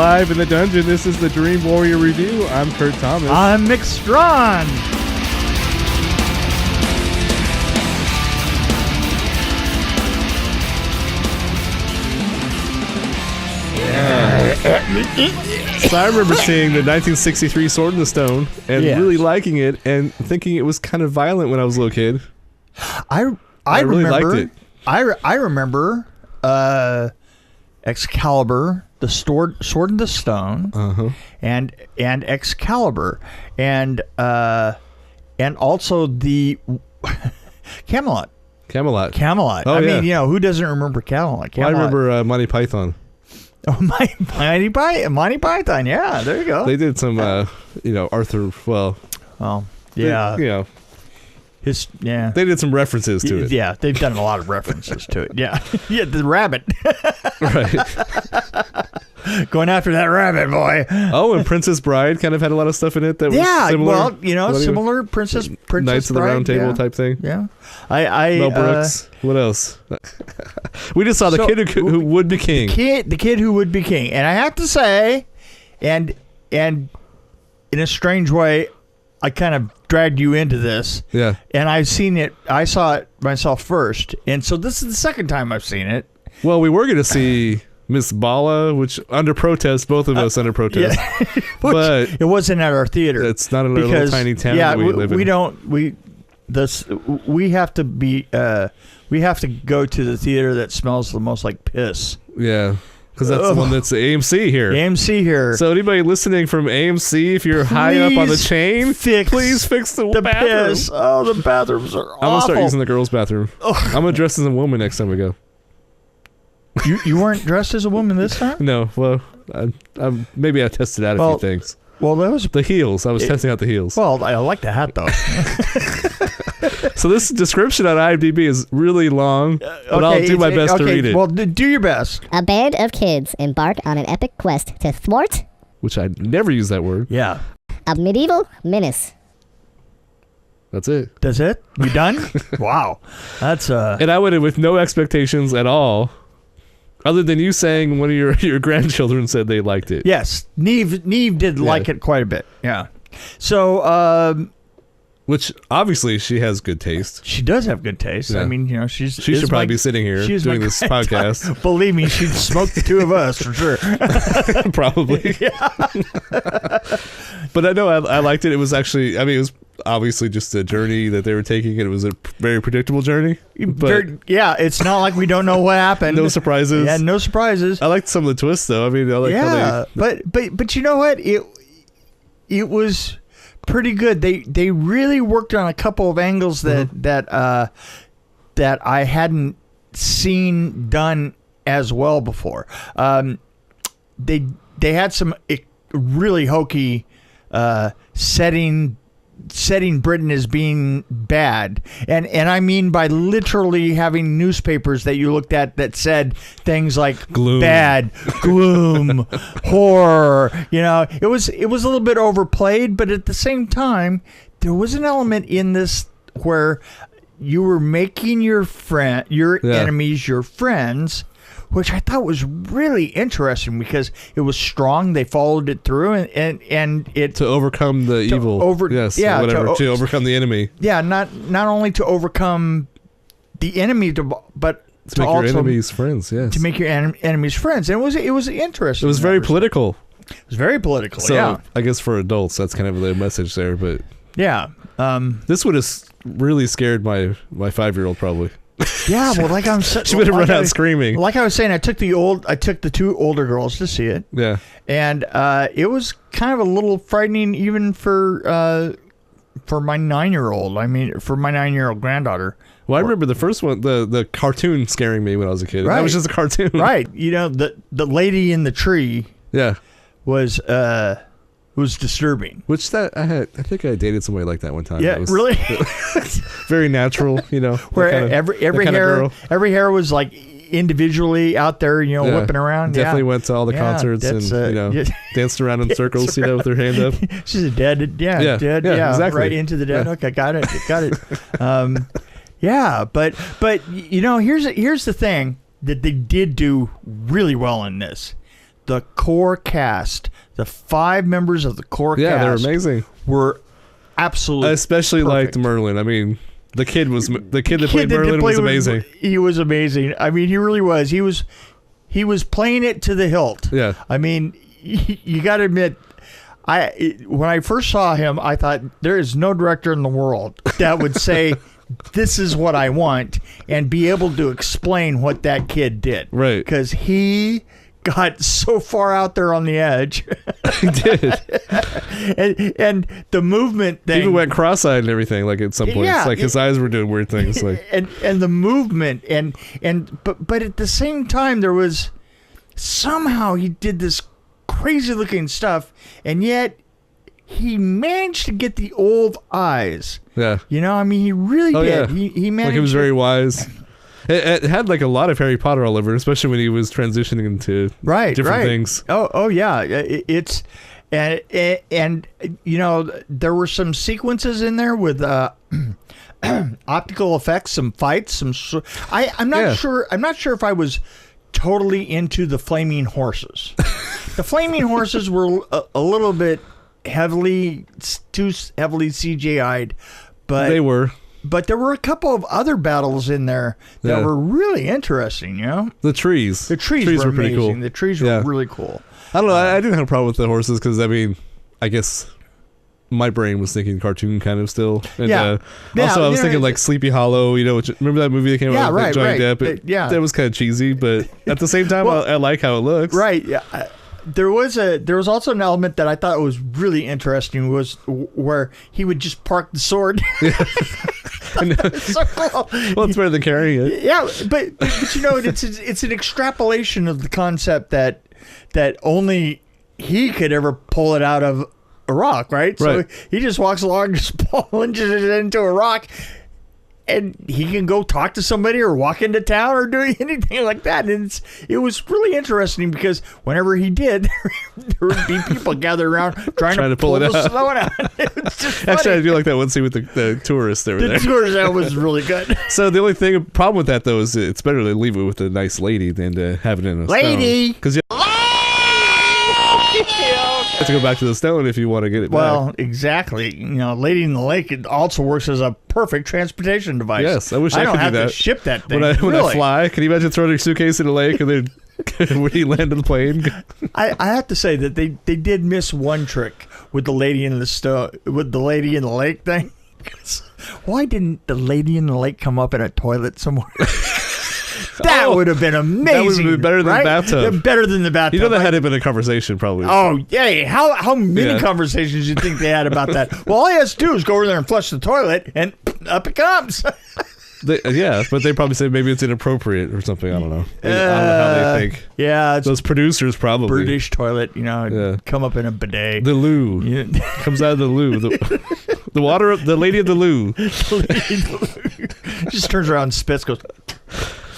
live in the dungeon. This is the Dream Warrior Review. I'm Kurt Thomas. I'm Miq Strawn. So I remember seeing the 1963 Sword in the Stone and really liking it and thinking it was kind of violent when I was a little kid. I really remember, liked it. I remember Excalibur, the Sword in the Stone, and Excalibur, and also the Camelot. Oh, I mean, who doesn't remember Camelot? Well, I remember Monty Python. Oh, Monty Python. Yeah, there you go. They did some, Arthur. Well, yeah. They did some references to it. Yeah, they've done a lot of references to it. Yeah, the rabbit. Right. Going after that rabbit, boy. Oh, and Princess Bride kind of had a lot of stuff in it that was similar. Well, similar Princess Knights of the Bride, Round Table type thing. Yeah. Mel Brooks. What else? We just saw the kid who would be king. The kid who would be king. And I have to say, and in a strange way, I kind of dragged you into this. Yeah. And I saw it myself first. And so this is the second time I've seen it. Well, we were going to see Miss Bala, which under protest, both of us under protest. Yeah. But it wasn't at our theater. It's not in our little tiny town that we live in. We have to be we have to go to the theater that smells the most like piss. Yeah. Because that's the one that's AMC here. So anybody listening from AMC, if you're high up on the chain, please fix the bathroom. Piss. Oh, the bathrooms are awful. I'm going to start using the girls' bathroom. I'm going to dress as a woman next time we go. You weren't dressed as a woman this time? No. Well, maybe I tested out a few things. Well, that was the heels. I was testing out the heels. Well, I like the hat, though. So this description on IMDb is really long, but I'll do my best to read it. Well, do your best. A band of kids embark on an epic quest to thwart... Which I never use that word. Yeah. A medieval menace. That's it. That's it? You done? Wow. That's And I went in with no expectations at all, other than you saying one of your grandchildren said they liked it. Yes. Neve did like it quite a bit. Yeah. So... Which, obviously, she has good taste. She does have good taste. Yeah. I mean, she should probably be sitting here doing this podcast. Believe me, she'd smoke the two of us for sure. Probably. Yeah. But I know I liked it. It was actually, it was obviously just a journey that they were taking. And it was a very predictable journey. But it's not like we don't know what happened. No surprises. Yeah, no surprises. I liked some of the twists, though. I mean, I like how they... But you know what? It was... pretty good. They really worked on a couple of angles that I hadn't seen done as well before. They had some really hokey setting Britain as being bad, and I mean by literally having newspapers that you looked at that said things like gloom, bad, gloom, horror. It was a little bit overplayed, but at the same time, there was an element in this where you were making your enemies your friends, which I thought was really interesting because it was strong. They followed it through, and it to overcome the evil. To overcome the enemy. Yeah, not only to overcome the enemy, but to make your enemies friends. Yes, to make your enemies friends. And it was interesting. It was very political. It was very political. So I guess for adults, that's kind of the message there. But yeah, this would have really scared my 5-year-old probably. Yeah, well, like I'm saying, she would have run out screaming. Like I was saying, I took the two older girls to see it. Yeah, and it was kind of a little frightening, even for my 9-year-old. I mean, for my 9-year-old granddaughter. Well, I remember the first one, the cartoon scaring me when I was a kid. Right. That was just a cartoon, right? The lady in the tree. Yeah, was disturbing. Which I think I dated somebody like that one time. Yeah, really. Very natural, Where every hair was like individually out there, whipping around. Definitely went to all the concerts and danced around in circles, with her hand up. She's a dead, dead, exactly. right into the dead. Yeah. Okay, got it. Yeah, but here's the thing that they did do really well in this. the core cast, the 5 members of the core cast. Yeah, they're amazing. Were absolutely especially perfect. liked Merlin. I mean, the kid that played Merlin was amazing. He was amazing. I mean, he really was. He was playing it to the hilt. Yeah. I mean, you got to admit, when I first saw him, I thought there is no director in the world that would say, "This is what I want," and be able to explain what that kid did. Right. Because he got so far out there on the edge. He did. and the movement thing. He even went cross-eyed and everything, like at some point. Yeah, like his eyes were doing weird things. Like and the movement but at the same time there was somehow he did this crazy looking stuff, and yet he managed to get the old eyes. Yeah. You know, I mean, he really did. Yeah. He managed. Like, he was very wise. It had like a lot of Harry Potter all over it, especially when he was transitioning into different things. Oh yeah, it's and you know, there were some sequences in there with optical effects, some fights, I'm not sure if I was totally into the flaming horses. The flaming horses were a little bit too heavily CGI'd, but they were. But there were a couple of other battles in there that were really interesting, you know? The trees. The trees were pretty amazing. cool. The trees were really cool. I don't know. I didn't have a problem with the horses because, I mean, I guess my brain was thinking cartoon kind of still. And, also, I was thinking like Sleepy Hollow, you know, remember that movie that came out with Johnny Depp? That was kind of cheesy, but at the same time, I like how it looks. Right, yeah. There was also an element that I thought was really interesting, was where he would just park the sword. So cool. Well, it's better than carrying it. Yeah, but you know, it's an extrapolation of the concept that only he could ever pull it out of a rock, right? So he just walks along, just plunges it into a rock, and he can go talk to somebody or walk into town or do anything like that. And it was really interesting because whenever he did, there would be people gathered around trying to pull the stone out. It was just funny. Actually, I do like that one scene with the tourists there. The tourists, that was really good. So the only problem with that, though, is it's better to leave it with a nice lady than to have it in a lady. Because you have to go back to the stone if you want to get it back. Well, exactly. You know, Lady in the Lake, it also works as a perfect transportation device. Yes, I wish I could do that. I don't have to ship that thing. When I fly, can you imagine throwing your suitcase in a lake and then when you land on the plane? I have to say that they did miss one trick with the Lady in the Lake thing. Why didn't the Lady in the Lake come up in a toilet somewhere? That would have been amazing. That would have been better than the bathtub. Better than the bathtub. You know, that had been a conversation probably. Oh, yeah. How many conversations do you think they had about that? Well, all he has to do is go over there and flush the toilet, and up it comes. But they probably say maybe it's inappropriate or something. I don't know. I don't know how they think. Yeah. Those producers probably. British toilet, you know, come up in a bidet. The loo. Comes out of the loo. The water, the lady of the loo. Just turns around and spits, goes...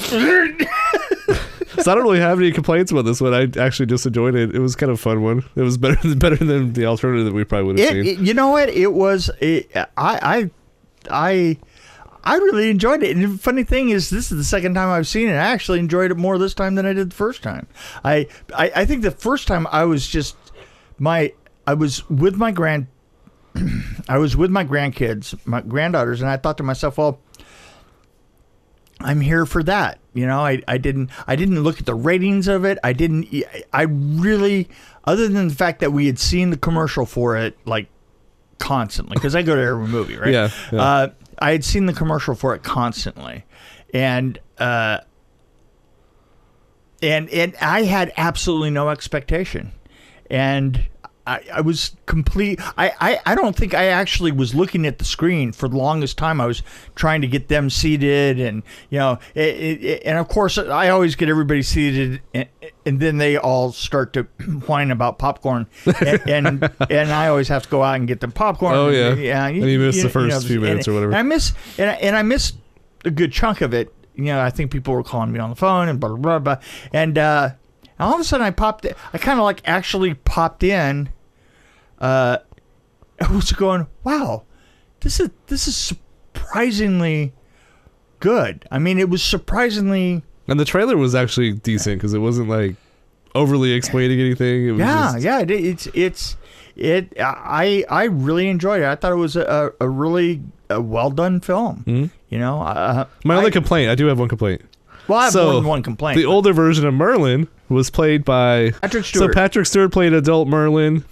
So I don't really have any complaints about this one. I actually just enjoyed it. It was kind of a fun one. It was better than the alternative that we probably would have seen. You know what? It was. I really enjoyed it. And the funny thing is, this is the second time I've seen it. I actually enjoyed it more this time than I did the first time. I think the first time I was just I was with my grandkids, my granddaughters, and I thought to myself, well, I'm here for that. You know, I didn't look at the ratings of it. I really, other than the fact that we had seen the commercial for it like constantly, because I go to every movie, right? Yeah. I had seen the commercial for it constantly, and I had absolutely no expectation, and I was complete. I don't think I actually was looking at the screen for the longest time. I was trying to get them seated, and you know, and of course I always get everybody seated, and then they all start to whine about popcorn, and I always have to go out and get them popcorn. Oh yeah, and you miss the first few minutes or whatever. And I missed a good chunk of it. You know, I think people were calling me on the phone and blah blah blah, and all of a sudden I kind of like actually popped in. I was going, wow, this is surprisingly good. I mean, it was surprisingly. And the trailer was actually decent because it wasn't like overly explaining anything. It was I really enjoyed it. I thought it was a really well done film. Mm-hmm. You know, my only complaint. I do have one complaint. Well, I have more than one complaint. The older version of Merlin was played by Patrick Stewart. So Patrick Stewart played adult Merlin,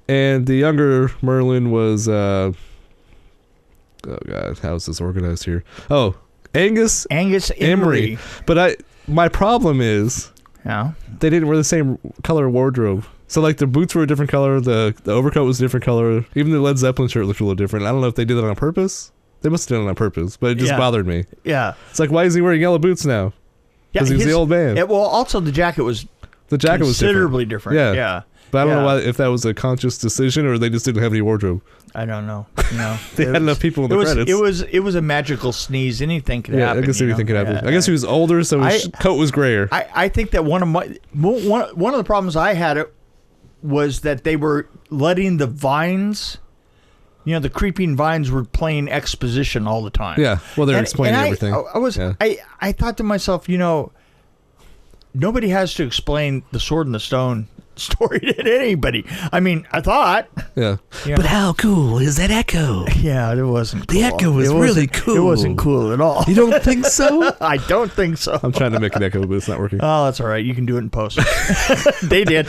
and the younger Merlin was oh god, how is this organized here? Oh, Angus Emery. But my problem is, they didn't wear the same color wardrobe. So like the boots were a different color, the overcoat was a different color, even the Led Zeppelin shirt looked a little different. I don't know if they did that on purpose. They must have done it on purpose, but it just bothered me. Yeah, it's like, why is he wearing yellow boots now? Because he's the old man. Well, also the jacket was considerably different. Yeah. But I don't know if that was a conscious decision or they just didn't have any wardrobe. I don't know. They had enough people in the credits. It was a magical sneeze. Anything could happen. I guess anything could happen. I guess he was older, so his coat was grayer. I think that one of the problems I had was that they were letting the vines. The creeping vines were playing exposition all the time. Yeah, well, they're explaining everything. I thought to myself, nobody has to explain the Sword and the Stone story to anybody. I mean, I thought. Yeah. But how cool is that echo? Yeah, it wasn't cool. The echo was really cool. It wasn't cool at all. You don't think so? I don't think so. I'm trying to make an echo, but it's not working. Oh, that's all right. You can do it in post. They did.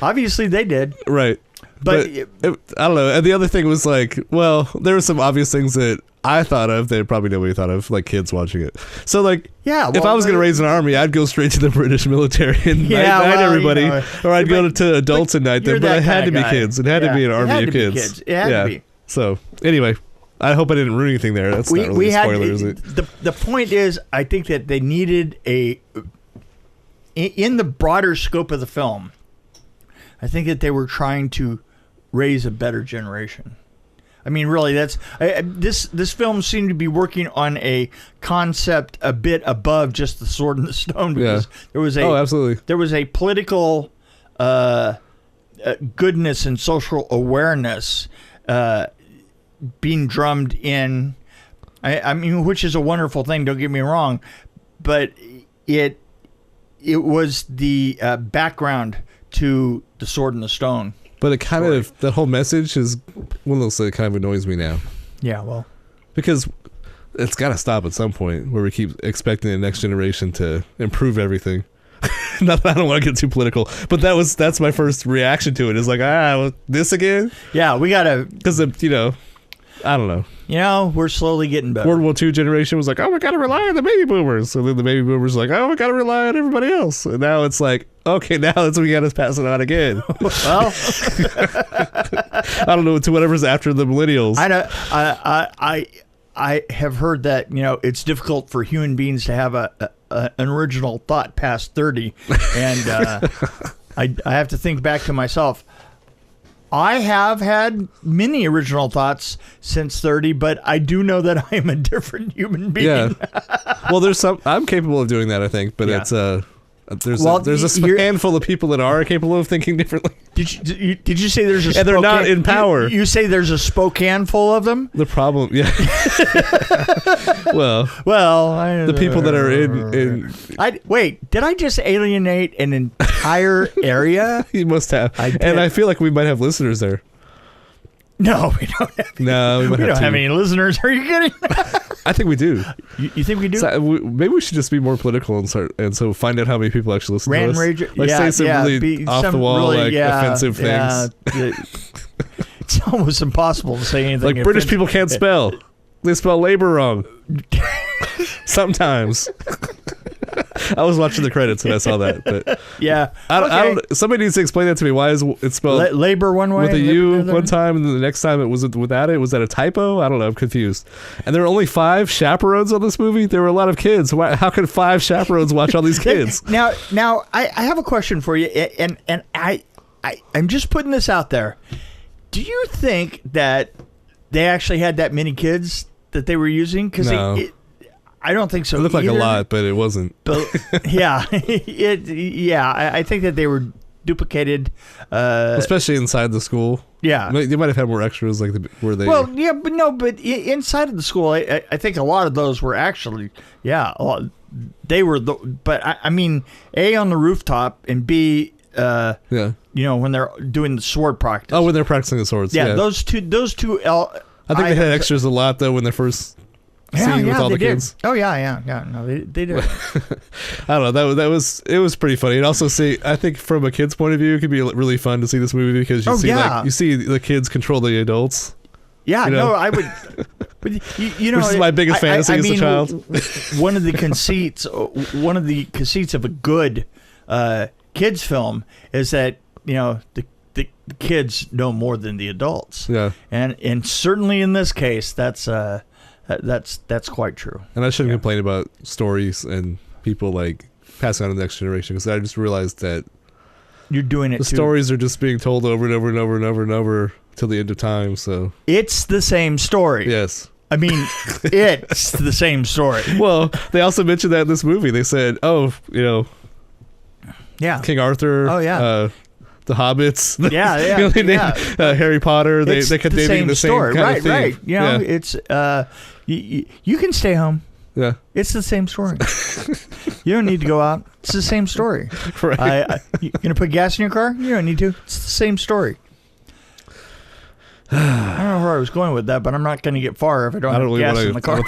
Obviously, they did. Right. But I don't know. And the other thing was like, well, there were some obvious things that I thought of that probably nobody thought of, like kids watching it. So like, if I was going to raise an army, I'd go straight to the British military and night everybody, or I'd go to adults and night them. But it had to be kids. It had to be an army of kids. It had to be. So anyway, I hope I didn't ruin anything there. That's not really a spoiler, is it? The point is, I think that they needed in the broader scope of the film, I think that they were trying to raise a better generation. I mean, really, this film seemed to be working on a concept a bit above just the Sword and the Stone, because there was absolutely. There was a political goodness and social awareness being drummed in. I mean, which is a wonderful thing. Don't get me wrong, but it was the background to the Sword and the Stone. But it kind of, that whole message is one of those that kind of annoys me now. Yeah, well. Because it's got to stop at some point where we keep expecting the next generation to improve everything. Not that I don't want to get too political, but that's my first reaction to it. Is like, this again? Yeah, we got to. Because, I don't know. We're slowly getting better. World War II generation was like, we got to rely on the baby boomers. So then the baby boomers were like, we got to rely on everybody else. And now it's like, okay, now we got to pass it on again. Well, I don't know, to whatever's after the millennials. I know. I have heard that it's difficult for human beings to have an original thought past 30, and I have to think back to myself. I have had many original thoughts since 30, but I do know that I am a different human being. Yeah. Well, I'm capable of doing that, I think, but it's there's a handful of people that are capable of thinking differently. Did you say there's a and they're not in power? You say there's a Spokane full of them? The problem, yeah. well, the people that are in wait, did I just alienate an entire area? You must have. And I feel like we might have listeners there. No, we don't have any. No, we don't have any listeners. Are you kidding? I think we do. You think we do? So, maybe we should just be more political and so find out how many people actually listen to us. Say some really off-the-wall, offensive things. It's almost impossible to say anything. Like British people can't spell. They spell labor wrong. Sometimes. I was watching the credits and I saw that. But yeah. I don't. Somebody needs to explain that to me. Why is it spelled labor one way with a U one time, and then the next time it was without it? Was that a typo? I don't know. I'm confused. And there were only 5 chaperones on this movie. There were a lot of kids. How could 5 chaperones watch all these kids? Now, I have a question for you, and I'm just putting this out there. Do you think that they actually had that many kids that they were using? Because no. I don't think so. It looked like a lot, but it wasn't. But, yeah, I think that they were duplicated, especially inside the school. Yeah, they might have had more extras, like where they. Well, yeah, but inside of the school, I think a lot of those were actually, they were but I mean, A, on the rooftop, and B, when they're doing the sword practice. Oh, when they're practicing the swords. Yeah, those two. I think they had extras a lot though when they're first scene with all the kids. Oh yeah. No, they did. I don't know. It was pretty funny. And also I think from a kid's point of view, it could be really fun to see this movie because you see the kids control the adults. Yeah, no, I would. But which is my biggest fantasy as a child. One of the conceits of a good kids film is that the kids know more than the adults. Yeah, and certainly in this case, that's quite true. And I shouldn't complain about stories and people like passing on to the next generation because I just realized that you're doing it. The stories are just being told over and over and over and over and over till the end of time. So it's the same story. Yes. I mean, it's the same story. Well, they also mentioned that in this movie. They said, King Arthur. Oh, yeah. The Hobbits. Yeah. Harry Potter. They kept naming the same story. kind of thing. Right. It's you can stay home. Yeah. It's the same story. You don't need to go out. It's the same story. Right. You gonna put gas in your car? You don't need to. It's the same story. I don't know where I was going with that, but I'm not going to get far if I don't have gas in the car.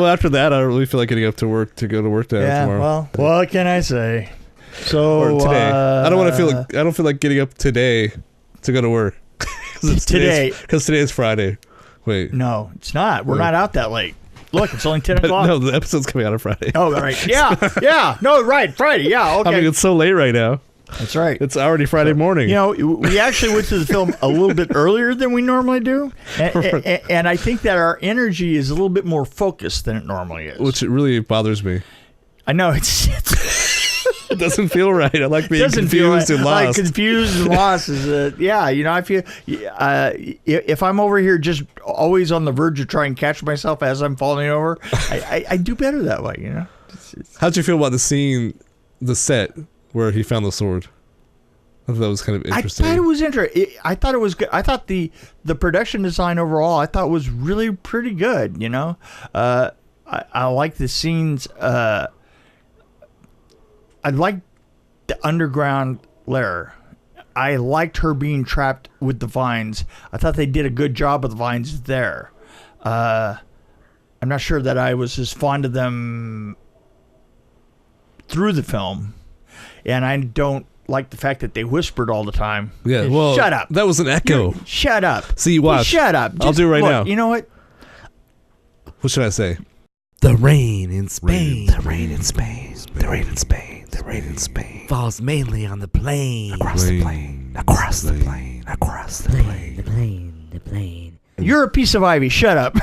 Well, after that, I don't really feel like getting up to go to work tomorrow. Well, what can I say? So or today, I don't feel like getting up today to go to work. Because today is Friday. Wait, no, it's not. We're not out that late. Look, it's only 10 o'clock. No, the episode's coming out on Friday. Oh, right. Yeah. No, right. Friday. Yeah. Okay. I mean, it's so late right now. That's right. It's already Friday morning. We actually went to the film a little bit earlier than we normally do. And I think that our energy is a little bit more focused than it normally is. Which really bothers me. I know. It doesn't feel right. I like being confused and lost. Like confused and lost is I feel if I'm over here just always on the verge of trying to catch myself as I'm falling over, I do better that way, How'd you feel about the set where he found the sword? I thought that was kind of interesting. I thought it was interesting. I thought it was good. I thought the production design overall, I thought was really pretty good, I like the scenes. I liked the underground lair. I liked her being trapped with the vines. I thought they did a good job of the vines there. I'm not sure that I was as fond of them through the film. And I don't like the fact that they whispered all the time. Yeah, well, shut up. That was an echo. Shut up. See, watch. Shut up. I'll do it right now. You know what? What should I say? The rain in Spain. The rain in Spain. The rain in Spain. The rain in Spain falls mainly on the plain. Across the plain. Across the plain. Across the plain. The plane. You're a piece of ivy. Shut up.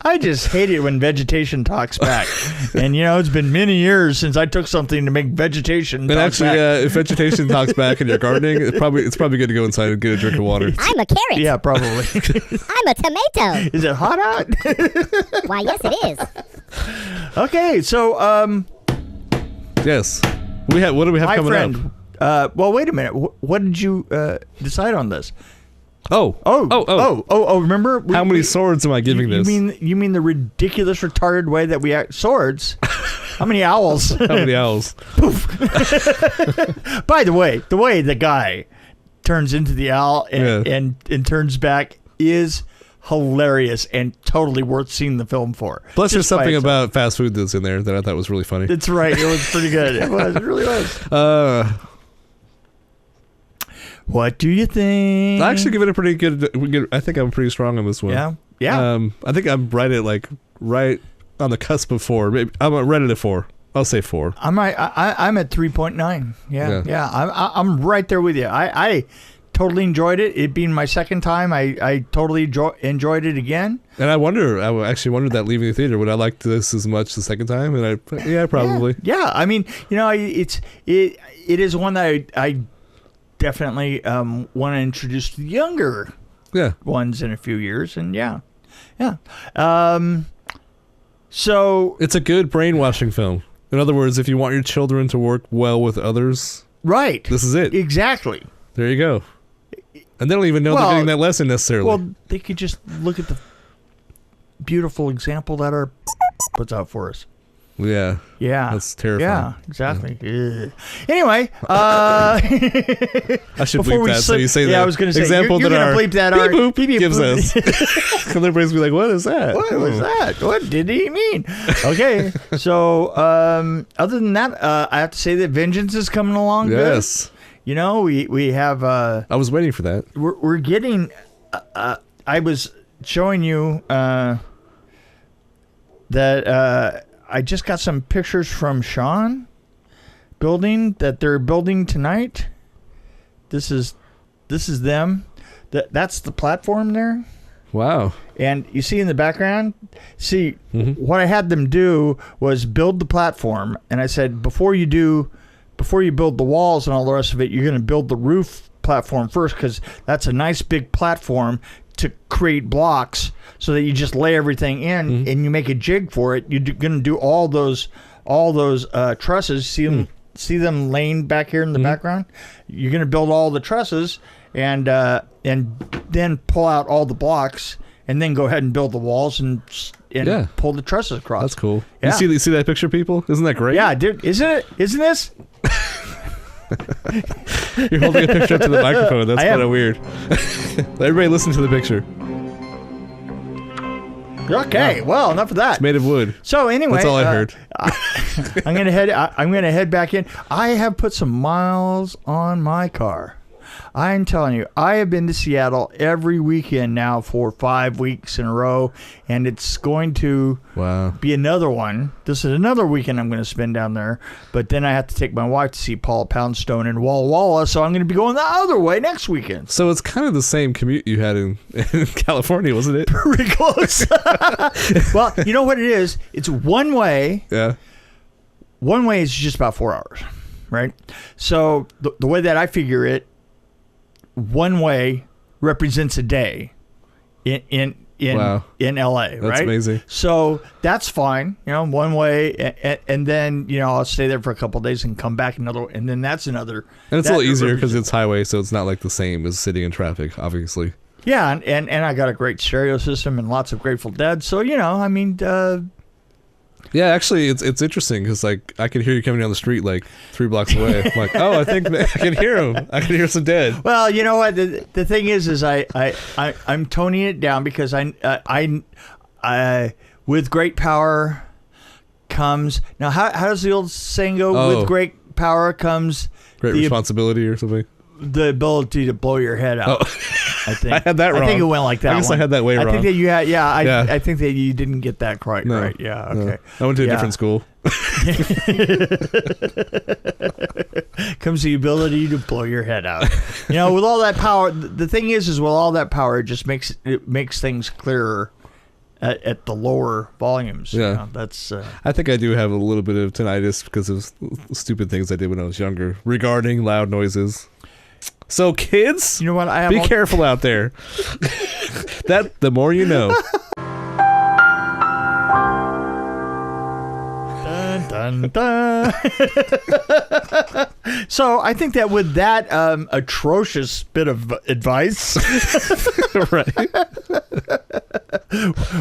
I just hate it when vegetation talks back. And it's been many years since I took something to make vegetation talk actually, back. If vegetation talks back in your gardening, it's probably good to go inside and get a drink of water. I'm a carrot. Yeah, probably. I'm a tomato. Is it hot out? Why, yes, it is. Okay, so yes. What do we have coming up? Well, wait a minute. What did you decide on this? Oh! Remember? How many swords am I giving this? You mean the ridiculous, retarded way that we act? Swords? How many owls? How many owls? Poof. By the way the guy turns into the owl and turns back is hilarious and totally worth seeing the film for. Plus, there's something about fast food that's in there that I thought was really funny. That's right. It was pretty good. It really was. What do you think? I actually give it a pretty good. I think I'm pretty strong on this one. Yeah. I think I'm right on the cusp of 4. Maybe I'm right at a 4. I'll say 4. I'm at 3.9. Yeah. I'm right there with you. I totally enjoyed it. It being my second time, I totally enjoyed it again. And I actually wondered that leaving the theater, would I like this as much the second time? And probably. Yeah. I mean, it is one that I definitely want to introduce to the younger ones in a few years. And yeah. So it's a good brainwashing film. In other words, if you want your children to work well with others, right, this is it. Exactly. There you go. And they don't even know they're getting that lesson necessarily. Well, they could just look at beautiful example that our puts out for us. Yeah. Yeah. That's terrifying. Yeah, exactly. Yeah. Anyway, I should bleep that. So you say that. Yeah, I was going to say, example you're that our bleep that beep boop gives us. And everybody's be like, what is that? What was that? What did he mean? Okay. So, other than that, I have to say that Vengeance is coming along good. Yes. You know, we have... I was waiting for that. We're getting... I was showing you that... I just got some pictures from Sean building that they're building tonight. This is them. That's the platform there. Wow. And you see in the background, what I had them do was build the platform. And I said, before you build the walls and all the rest of it, you're going to build the roof platform first, because that's a nice big platform to create blocks so that you just lay everything in and you make a jig for it. You're going to do all those trusses. See them laying back here in the background? You're going to build all the trusses and then pull out all the blocks and then go ahead and build the walls and pull the trusses across. That's cool. Yeah. You see that picture, people? Isn't that great? Yeah, dude. Isn't this? You're holding a picture up to the microphone. That's kind of weird. Everybody listen to the picture. Okay, well, enough of that. It's made of wood. So anyway, that's all I heard. I'm gonna head back in. I have put some miles on my car. I'm telling you, I have been to Seattle every weekend now for 5 weeks in a row, and it's going to be another one. This is another weekend I'm going to spend down there, but then I have to take my wife to see Paula Poundstone in Walla Walla, so I'm going to be going the other way next weekend. So it's kind of the same commute you had in California, wasn't it? Pretty close. Well, you know what it is? It's one way. Yeah. One way is just about 4 hours, right? So the way that I figure it, one way represents a day in LA, right? That's amazing. So that's fine, one way, and then I'll stay there for a couple of days and come back another, and then that's another. And it's a little easier because it's highway, so it's not like the same as sitting in traffic, obviously. Yeah, and I got a great stereo system and lots of Grateful Dead, so yeah, actually, it's interesting because I can hear you coming down the street 3 blocks away. I'm like, oh, I think I can hear him. I can hear some Dead. Well, you know what? The thing is I'm toning it down because I with great power comes. Now, how does the old saying go? With great power comes great responsibility or something. The ability to blow your head out. I think I had that wrong. I think it went like that. I guess I had that way wrong. I think that you had. Yeah, I think that you didn't get that quite right. Yeah. Okay. No. I went to a different school. Comes the ability to blow your head out. With all that power. The thing is with all that power, it just makes things clearer at the lower volumes. Yeah. That's. I think I do have a little bit of tinnitus because of stupid things I did when I was younger regarding loud noises. So kids, you know what? Be careful out there. That the more you know. Dun, dun, dun. So I think that with that atrocious bit of advice, right?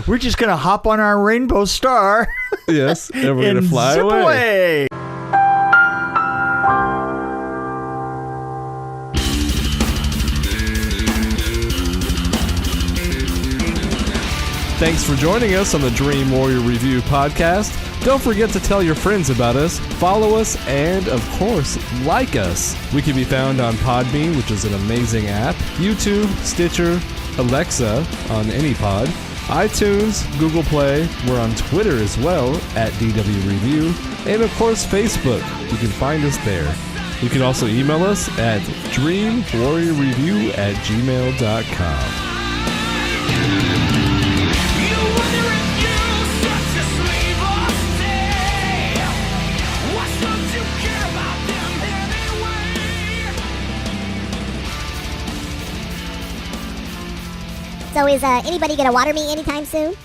We're just gonna hop on our rainbow star. Yes, and we're gonna fly zip away. Thanks for joining us on the Dream Warrior Review podcast. Don't forget to tell your friends about us, follow us, and, of course, like us. We can be found on Podbean, which is an amazing app, YouTube, Stitcher, Alexa on any pod, iTunes, Google Play. We're on Twitter as well, at DW Review, and, of course, Facebook. You can find us there. You can also email us at dreamwarriorreview@gmail.com. So is anybody going to water me anytime soon?